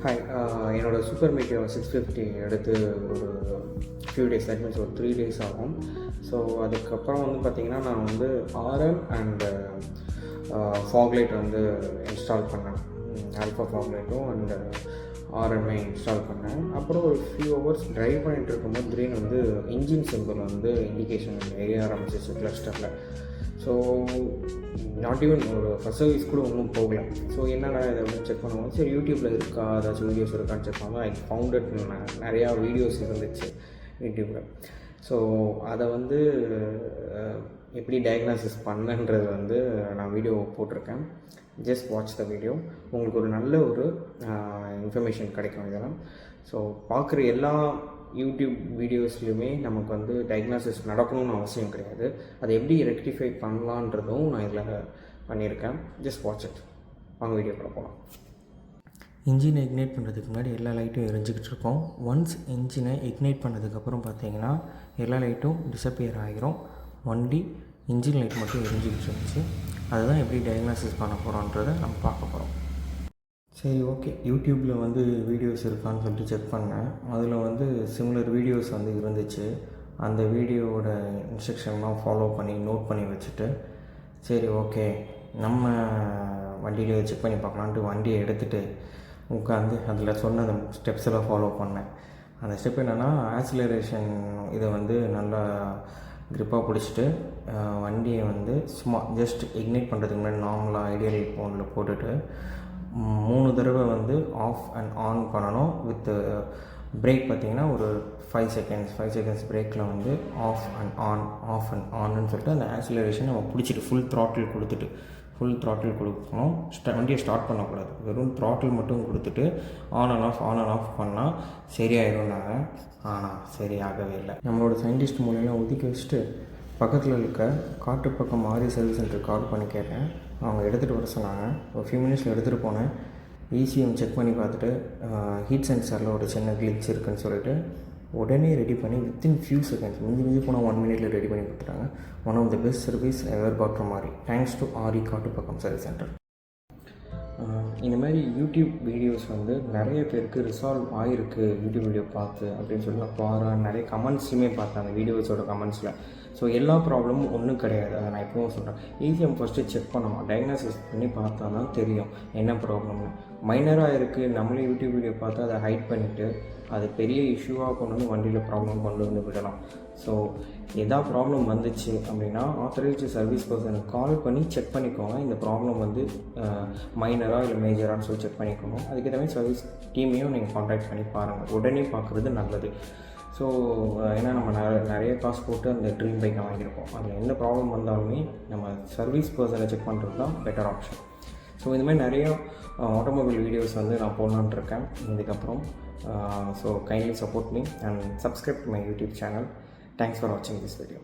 Hi, என்னோடய super மீட்டியோ 650 எடுத்து ஒரு ஃபியூ டேஸ், தட் மீன்ஸ் ஒரு 3 டேஸ் ஆகும். ஸோ அதுக்கப்புறம் வந்து பார்த்திங்கன்னா நான் வந்து ஆர்எம் அண்ட் ஃபாக்லைட் வந்து இன்ஸ்டால் பண்ணேன். ஆல்ஃபா ஃபாக்லைட்டும் அண்ட் ஆர்எம்ஐ இன்ஸ்டால் பண்ணேன். அப்புறம் ஒரு ஃபியூ ஹவர்ஸ் ட்ரைவ் பண்ணிட்டு இருக்கும்போது திடீர்னு வந்து இன்ஜின் சிம்பிள் வந்து இண்டிகேஷன் எரிய ஆரம்பிச்சிச்சு கிளஸ்டரில். ஸோ நாட் ஈவன் ஒரு ஃபஸ்ட் சர்வீஸ் கூட ஒன்றும் போகல. ஸோ என்னடா இதை வந்து செக் பண்ணுவோம், சரி யூடியூப்பில் இருக்கா ஏதாச்சும் வீடியோஸ் இருக்கான்னு செக் பண்ணுவோம். ஐ ஃபவுண்டட் நிறையா வீடியோஸ் இருந்துச்சு யூடியூப்பில். ஸோ அதை வந்து எப்படி டயக்னாசிஸ் பண்ணன்றது வந்து நான் வீடியோ போட்டிருக்கேன். Just watch the video. உங்களுக்கு ஒரு நல்ல ஒரு இன்ஃபர்மேஷன் கிடைக்கும் இதெல்லாம். ஸோ பார்க்குற எல்லா யூடியூப் வீடியோஸ்லையுமே நமக்கு வந்து டயக்னாசிஸ் நடக்கணும்னு அவசியம் கிடையாது. அதை எப்படி ரெக்டிஃபை பண்ணலான்றதும் நான் இதில் பண்ணியிருக்கேன். Just watch it. வாங்க வீடியோக்குள்ள போகலாம். இன்ஜினை இக்னைட் பண்ணுறதுக்கு முன்னாடி எல்லா லைட்டும் எரிஞ்சிக்கிட்டு இருக்கோம். ஒன்ஸ் இன்ஜினை இக்னைட் பண்ணதுக்கப்புறம் பார்த்தீங்கன்னா எல்லா லைட்டும் டிஸப்பியர் ஆகிரும். ஒன்லி இன்ஜின் லைட் மட்டும் எரிஞ்சிக்கிட்டு இருந்துச்சு. அதுதான் எப்படி டயக்னாசிஸ் பண்ண போகிறோன்றதை நம்ம பார்க்க போகிறோம். சரி, ஓகே, யூடியூப்பில் வந்து வீடியோஸ் இருக்கான்னு சொல்லிட்டு செக் பண்ணேன். அதில் வந்து சிமிலர் வீடியோஸ் வந்து இருந்துச்சு. அந்த வீடியோவோட இன்ஸ்ட்ரக்ஷன்லாம் ஃபாலோ பண்ணி நோட் பண்ணி வச்சுட்டு, சரி ஓகே நம்ம வண்டியிலே செக் பண்ணி பார்க்கலான்ட்டு வண்டியை எடுத்துகிட்டு உட்காந்து அதில் சொன்ன அந்த ஸ்டெப்ஸ் எல்லாம் ஃபாலோ பண்ணேன். அந்த ஸ்டெப் என்னென்னா, ஆக்சிலரேஷன் இதை வந்து நல்லா க்ரிப்பாக பிடிச்சிட்டு வண்டியை வந்து சும்மா ஜஸ்ட் இக்னைட் பண்ணுறதுக்கு முன்னாடி நார்மலாக ஐடியல் ஃபோனில் போட்டுட்டு 3 தடவை வந்து ஆஃப் அண்ட் ஆன் பண்ணணும். வித் பிரேக் பார்த்திங்கன்னா ஒரு 5 செகண்ட்ஸ் பிரேக்கில் வந்து ஆஃப் அண்ட் ஆன்னு சொல்லிட்டு அந்த ஆக்சிலரேஷன் நம்ம பிடிச்சிட்டு ஃபுல் த்ராட்டில் கொடுக்கணும். வண்டியை ஸ்டார்ட் பண்ணக்கூடாது. வெறும் த்ராட்டில் மட்டும் கொடுத்துட்டு ஆன் அண்ட் ஆஃப் பண்ணால் சரியாயிடும்னாங்க. ஆனால் சரியாகவே இல்லை. நம்மளோட சயின்டிஸ்ட் மூலையெல்லாம் ஒதுக்கி வச்சுட்டு பக்கத்தில் இருக்க காட்டு பக்கம் ஆரி சர்வீஸ் சென்டர் கால் பண்ணி கேட்டேன். அவங்க எடுத்துகிட்டு வர சொன்னாங்க. ஒரு ஃபியூ மினிட்ஸில் எடுத்துகிட்டு போனேன். ECM செக் பண்ணி பார்த்துட்டு ஹீட் சென்சாரில் ஒரு சின்ன கிளிச் இருக்குதுன்னு சொல்லிட்டு உடனே ரெடி பண்ணி வித்தின் ஃபியூ செகண்ட்ஸ், மிஞ்சி போனால் 1 மினிட்ல ரெடி பண்ணி கொடுத்துட்டாங்க. One of the best service ever got from Aari. Thanks to Aari காட்டு பக்கம் சர்வீஸ் சென்டர். இந்த மாதிரி யூடியூப் வீடியோஸ் வந்து நிறைய பேருக்கு ரிசால்வ் ஆகிருக்கு யூடியூப் வீடியோ பார்த்து அப்படின்னு சொல்லி நான் பாரேன். நிறைய கமெண்ட்ஸுமே பார்த்தேன் அந்த வீடியோஸோட கமெண்ட்ஸில். ஸோ எல்லா ப்ராப்ளமும் ஒன்றும் கிடையாது. அதை நான் எப்பவும் சொல்கிறேன். ECM ஃபஸ்ட்டு செக் பண்ணணும். டயக்னாசிஸ் பண்ணி பார்த்தா தான் தெரியும் என்ன ப்ராப்ளம்னு. மைனராக இருக்குது, நம்மளே யூடியூப் வீடியோ பார்த்து அதை ஹைட் பண்ணிவிட்டு அது பெரிய இஷ்யூவாக கொண்டு வந்து வண்டியில் ப்ராப்ளம் கொண்டு வந்து விடலாம். ஸோ எதா ப்ராப்ளம் வந்துச்சு அப்படின்னா ஆத்தரைஸ்டு சர்வீஸ் பர்சனுக்கு கால் பண்ணி செக் பண்ணிக்கோங்க. இந்த ப்ராப்ளம் வந்து மைனராக இல்லை மேஜரான்னு சொல்லி செக் பண்ணிக்கோங்க. அதுக்கேற்ற மாதிரி சர்வீஸ் டீமையும் நீங்கள் கான்டாக்ட் பண்ணி பாருங்கள். உடனே பார்க்குறது நல்லது. ஸோ ஏன்னா நம்ம நிறைய காசு போட்டு அந்த ட்ரீம் பைக்கை வாங்கியிருப்போம். அதில் எந்த ப்ராப்ளம் வந்தாலுமே நம்ம சர்வீஸ் பர்சனை செக் பண்ணுறது தான் பெட்டர் ஆப்ஷன். ஸோ இந்த மாதிரி நிறைய ஆட்டோமொபைல் வீடியோஸ் வந்து நான் போடலான்னு இருக்கேன் இதுக்கப்புறம். So kindly support me and subscribe to my YouTube channel. Thanks for வாட்சிங் திஸ் வீடியோ.